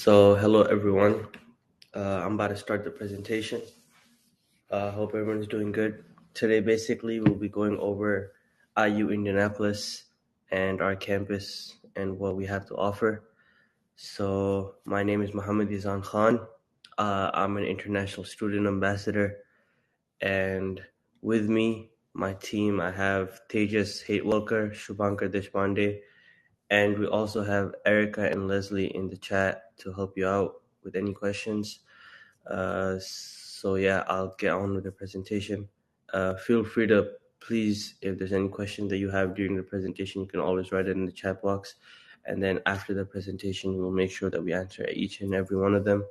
Hello everyone. I'm about to start the presentation. Hope everyone's doing good. Today, basically, we'll be going over IU Indianapolis and our campus and what we have to offer. So, my name is Muhammad Izan Khan. I'm an international student ambassador, and with me, my team, I have Tejas Hatewalker, Shubhankar Deshpande, and we also have Erica and Leslie in the chat to help you out with any questions. I'll get on with the presentation. Feel free to please, if there's any question that you have during the presentation, you can always write it in the chat box. And then after the presentation, we'll make sure that we answer each and every one of them.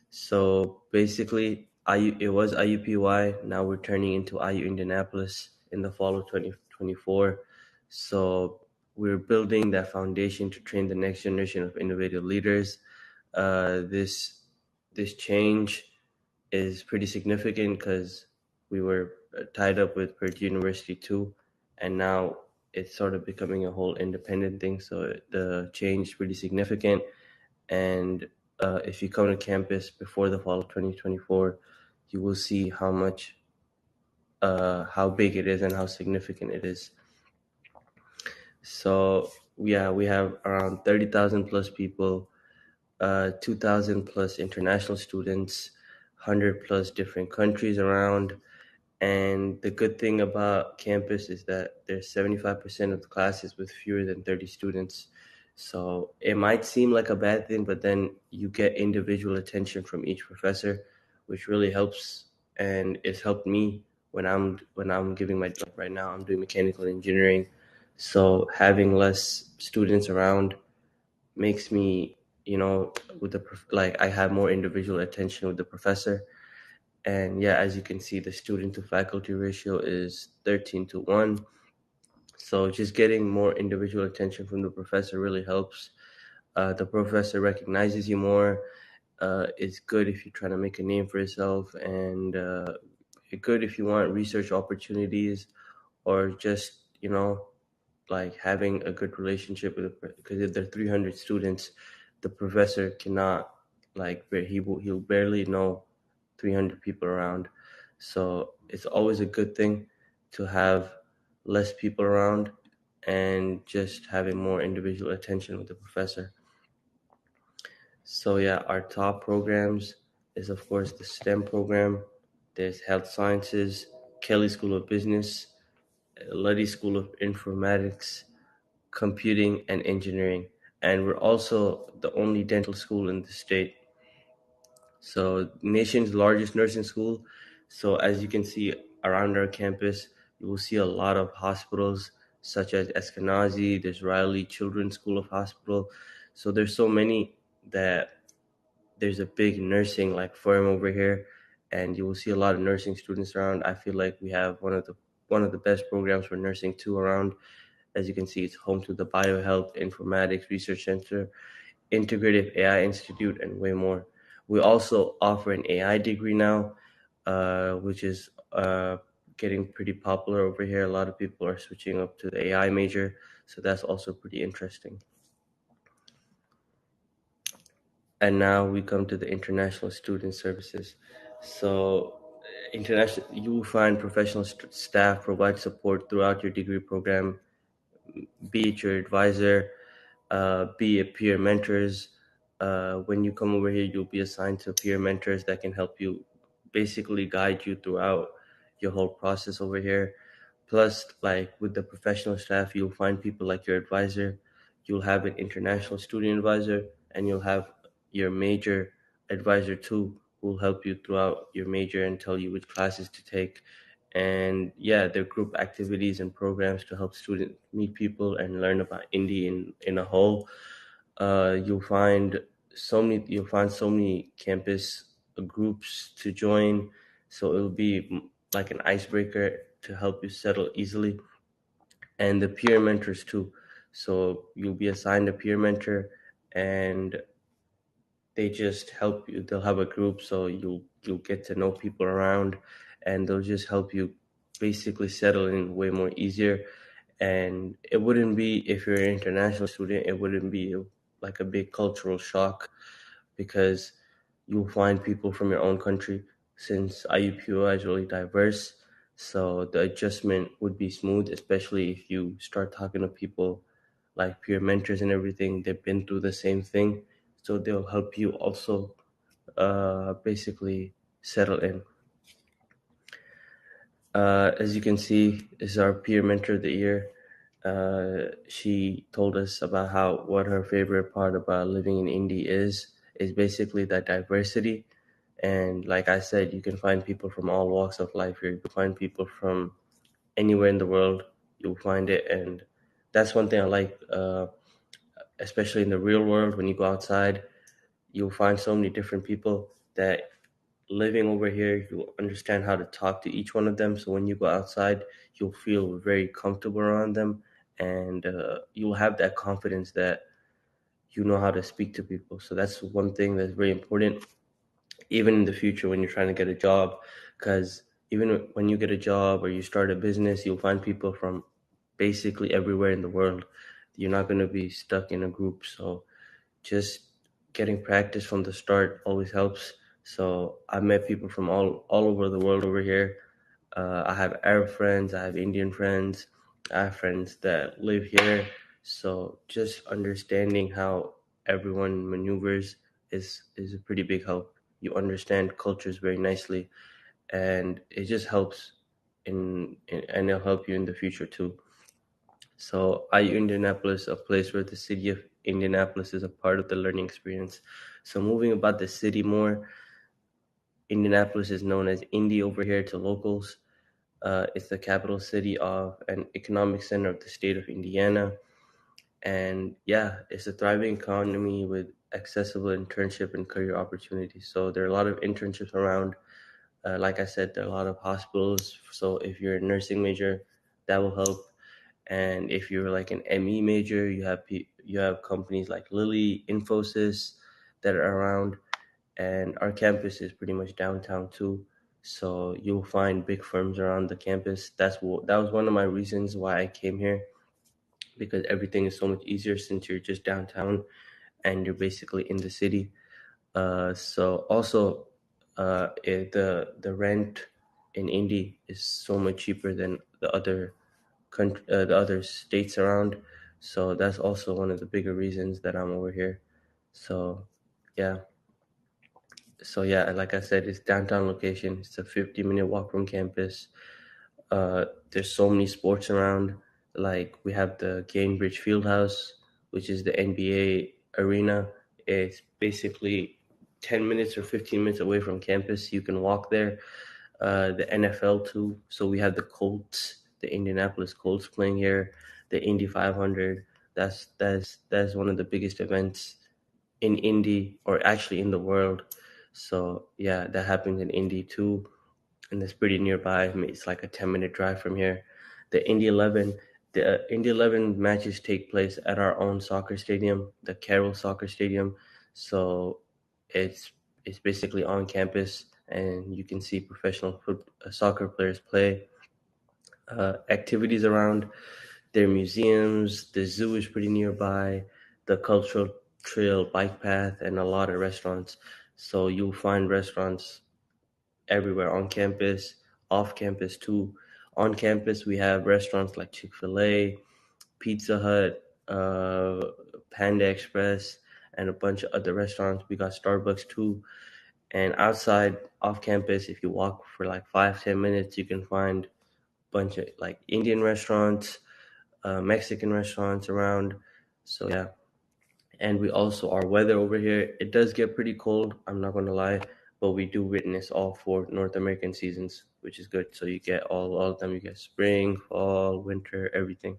So basically, it was IUPY. Now we're turning into IU Indianapolis in the fall of 2024. So we're building that foundation to train the next generation of innovative leaders. This change is pretty significant because we were tied up with Purdue University too, and now it's sort of becoming a whole independent thing. So the change is pretty significant, and if you come to campus before the fall of 2024, you will see how big it is and how significant it is. So yeah, we have around 30,000 plus people, 2,000 plus international students, 100 plus different countries around. And the good thing about campus is that there's 75% of the classes with fewer than 30 students. So it might seem like a bad thing, but then you get individual attention from each professor, which really helps. And it's helped me when I'm giving my job right now. I'm doing mechanical engineering. So having less students around makes me, I have more individual attention with the professor. And yeah, as you can see, the student to faculty ratio is 13-1. So just getting more individual attention from the professor really helps. The professor recognizes you more. It's good if you're trying to make a name for yourself, and it's good if you want research opportunities or just, like having a good relationship with it, because if there are 300 students, the professor cannot, he'll barely know 300 people around. So it's always a good thing to have less people around and just having more individual attention with the professor. So yeah, our top programs is of course the STEM program. There's health sciences, Kelly School of Business, Luddy School of Informatics, computing, and engineering. And we're also the only dental school in the state. So nation's largest nursing school. So as you can see around our campus, you will see a lot of hospitals such as Eskenazi, there's Riley Children's School of Hospital. So there's so many that there's a big nursing firm over here, and you will see a lot of nursing students around. I feel like we have one of the best programs for nursing too around. As you can see, it's home to the Biohealth Informatics Research Center, Integrative AI Institute, and way more. We also offer an AI degree now, which is getting pretty popular over here. A lot of people are switching up to the AI major, so that's also pretty interesting. And now we come to the international student services. So you will find professional staff provide support throughout your degree program, be it your advisor, be it peer mentors. When you come over here, you'll be assigned to peer mentors that can help you basically guide you throughout your whole process over here. Plus, with the professional staff, you'll find people like your advisor. You'll have an international student advisor, and you'll have your major advisor too, who will help you throughout your major and tell you which classes to take. And yeah, there are group activities and programs to help students meet people and learn about Indy in a whole. You'll find so many campus groups to join, so it'll be like an icebreaker to help you settle easily. And the peer mentors too. So you'll be assigned a peer mentor, and they just help you. They'll have a group, so you'll get to know people around, and they'll just help you basically settle in way more easier. And it wouldn't be, if you're an international student, it wouldn't be like a big cultural shock because you'll find people from your own country since IUPUI is really diverse. So the adjustment would be smooth, especially if you start talking to people like peer mentors and everything. They've been through the same thing, so they'll help you also basically settle in. As you can see, is our peer mentor of the year. She told us about how what her favorite part about living in Indy is basically that diversity. And like I said, you can find people from all walks of life here. You can find people from anywhere in the world. You'll find it, and that's one thing I like, especially in the real world. When you go outside, you'll find so many different people that living over here, you'll understand how to talk to each one of them. So when you go outside, you'll feel very comfortable around them, and you'll have that confidence that you know how to speak to people. So that's one thing that's very important, even in the future when you're trying to get a job, because even when you get a job or you start a business, you'll find people from basically everywhere in the world. You're not going to be stuck in a group. So just getting practice from the start always helps. So I met people from all over the world over here. I have Arab friends, I have Indian friends, I have friends that live here. So just understanding how everyone maneuvers is a pretty big help. You understand cultures very nicely, and it just helps and it'll help you in the future too. So IU Indianapolis, a place where the city of Indianapolis is a part of the learning experience. So moving about the city more, Indianapolis is known as Indy over here to locals. It's the capital city of an economic center of the state of Indiana. And yeah, it's a thriving economy with accessible internship and career opportunities. So there are a lot of internships around. Like I said, there are a lot of hospitals. So if you're a nursing major, that will help. And if you're like an ME major, you have companies like Lilly, Infosys that are around, and our campus is pretty much downtown too. So you'll find big firms around the campus. That was one of my reasons why I came here, because everything is so much easier since you're just downtown and you're basically in the city. So also, the rent in Indy is so much cheaper than the other states around. So that's also one of the bigger reasons that I'm over here. So yeah, like I said, it's downtown location. It's a 50-minute walk from campus. There's so many sports around. Like we have the Gainbridge Fieldhouse, which is the NBA arena. It's basically 10 minutes or 15 minutes away from campus. You can walk there. The NFL too. So we have the Colts, the Indianapolis Colts playing here, the Indy 500. That's one of the biggest events in Indy, or actually in the world. So yeah, that happens in Indy too, and it's pretty nearby. I mean, it's like a 10-minute drive from here. The Indy 11, the Indy 11 matches take place at our own soccer stadium, the Carroll Soccer Stadium. So it's it's basically on campus, and you can see soccer players play. Activities around their museums, the zoo is pretty nearby, the cultural trail, bike path, and a lot of restaurants. So you'll find restaurants everywhere on campus, off campus too. On campus, we have restaurants like Chick-fil-A, Pizza Hut, Panda Express, and a bunch of other restaurants. We got Starbucks too. And outside, off campus, if you walk for like 5-10 minutes, you can find a bunch of like Indian restaurants, Mexican restaurants around. So yeah, and we also our weather over here. It does get pretty cold. I'm not gonna lie, but we do witness all four North American seasons, which is good. So you get all of them. You get spring, fall, winter, everything,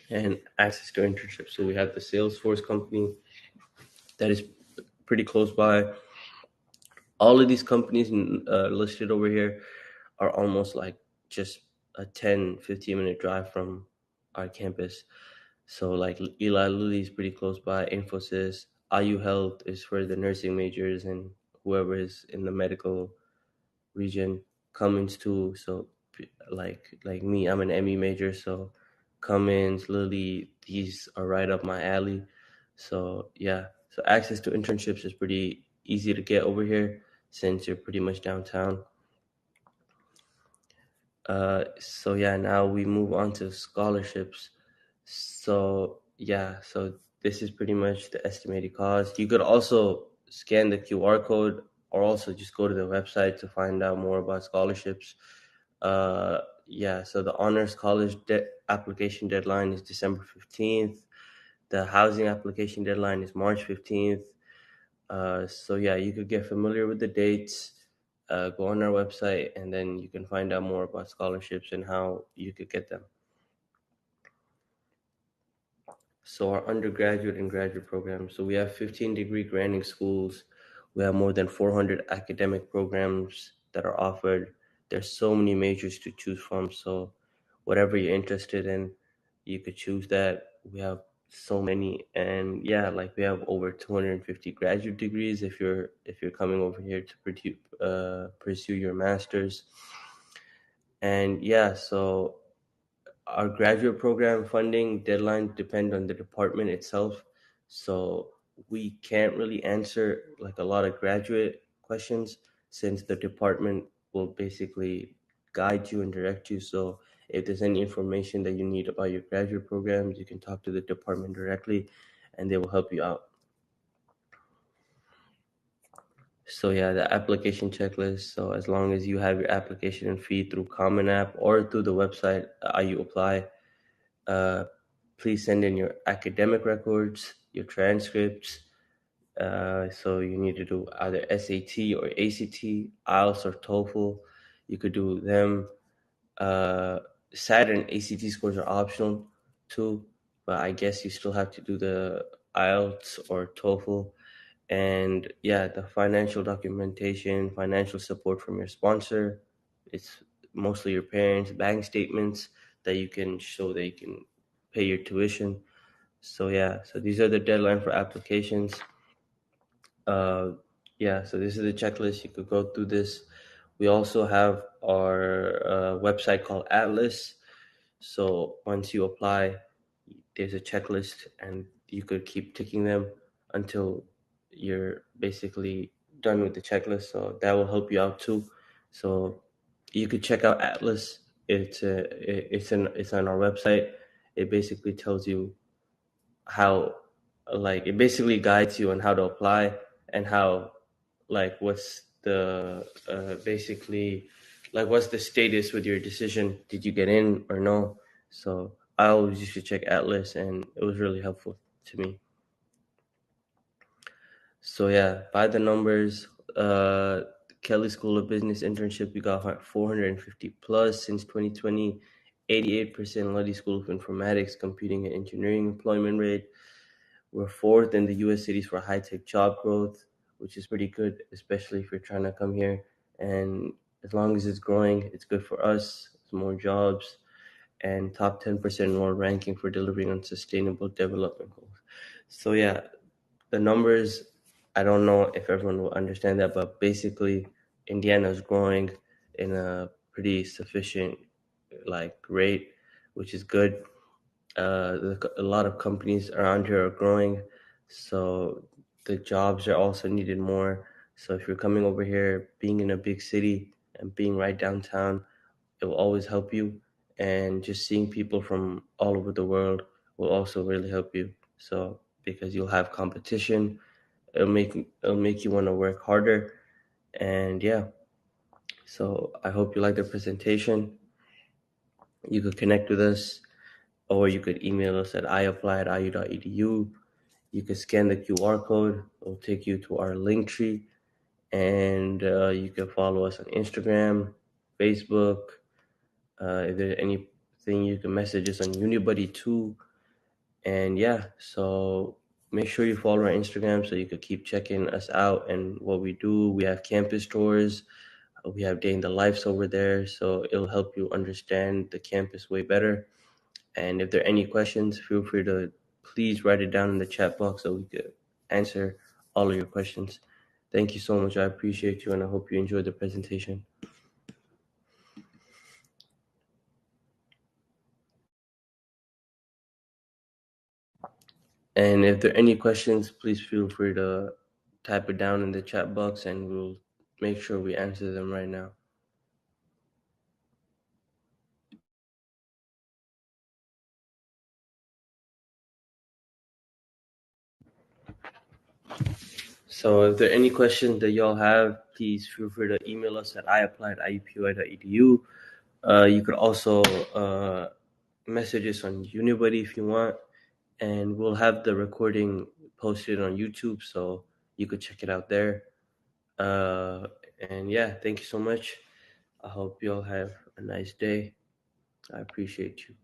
and access to internships. So we have the Salesforce company that is pretty close by. All of these companies listed over here are almost like just a 10-15 minute drive from our campus. So like Eli Lilly is pretty close by. Infosys, IU Health is for the nursing majors and whoever is in the medical region. Cummins too. So like me, I'm an ME major. So Cummins, Lilly, these are right up my alley. So yeah, so access to internships is pretty easy to get over here since you're pretty much downtown. So yeah, now we move on to scholarships. So yeah, so this is pretty much the estimated cost. You could also scan the QR code or also just go to the website to find out more about scholarships. Yeah, so the honors college application deadline is December 15th. The housing application deadline is March 15th. So yeah, you could get familiar with the dates, go on our website, and then you can find out more about scholarships and how you could get them. So our undergraduate and graduate programs. So we have 15 degree granting schools. We have more than 400 academic programs that are offered. There's so many majors to choose from. So whatever you're interested in, you could choose that. We have so many, and yeah, like we have over 250 graduate degrees if you're coming over here to pursue your masters. And yeah, so our graduate program funding deadlines depend on the department itself. So we can't really answer like a lot of graduate questions since the department will basically guide you and direct you. So if there's any information that you need about your graduate programs, you can talk to the department directly and they will help you out. So yeah, the application checklist. So as long as you have your application and fee through Common App or through the website IU Apply, uh, please send in your academic records, your transcripts. So you need to do either SAT or ACT, IELTS or TOEFL. You could do them. Uh, SAT and ACT scores are optional too, but I guess you still have to do the IELTS or TOEFL. And yeah, the financial documentation, financial support from your sponsor. It's mostly your parents, bank statements that you can show that you can pay your tuition. So yeah, so these are the deadline for applications. Uh, yeah, so this is the checklist. You could go through this. We also have our website called Atlas. So once you apply, there's a checklist, and you could keep ticking them until you're basically done with the checklist. So that will help you out too. So you could check out Atlas. It's on our website. It basically tells you how, like, it basically guides you on how to apply and how, like, what's the basically, like, what's the status with your decision, did you get in or no. So I always used to check Atlas and it was really helpful to me. So yeah, by the numbers, Kelly School of Business internship, we got 450 plus since 2020. 88% Luddy School of Informatics, Computing and Engineering employment rate. We're fourth in the U.S. cities for high-tech job growth, which is pretty good, especially if you're trying to come here. And as long as it's growing, it's good for us. It's more jobs and top 10% more ranking for delivering on sustainable development goals. So yeah, the numbers, I don't know if everyone will understand that, but basically Indiana is growing in a pretty sufficient like rate, which is good. A lot of companies around here are growing, so the jobs are also needed more. So if you're coming over here, being in a big city and being right downtown, it will always help you. And just seeing people from all over the world will also really help you. So because you'll have competition, it'll make you want to work harder. And yeah, so I hope you like the presentation. You could connect with us, or you could email us at iapply@iu.edu. You can scan the QR code. It'll take you to our link tree. And you can follow us on Instagram, Facebook. If there's anything, you can message us on Unibuddy too. And yeah, so make sure you follow our Instagram so you could keep checking us out and what we do. We have campus tours. We have day in the lives over there. So it'll help you understand the campus way better. And if there are any questions, feel free to please write it down in the chat box so we could answer all of your questions. Thank you so much. I appreciate you, and I hope you enjoyed the presentation. And if there are any questions, please feel free to type it down in the chat box and we'll make sure we answer them right now. So if there are any questions that y'all have, please feel free to email us at iupply@iupui.edu. You could also message us on Unibuddy if you want, and we'll have the recording posted on YouTube, so you could check it out there. And yeah, thank you so much. I hope y'all have a nice day. I appreciate you.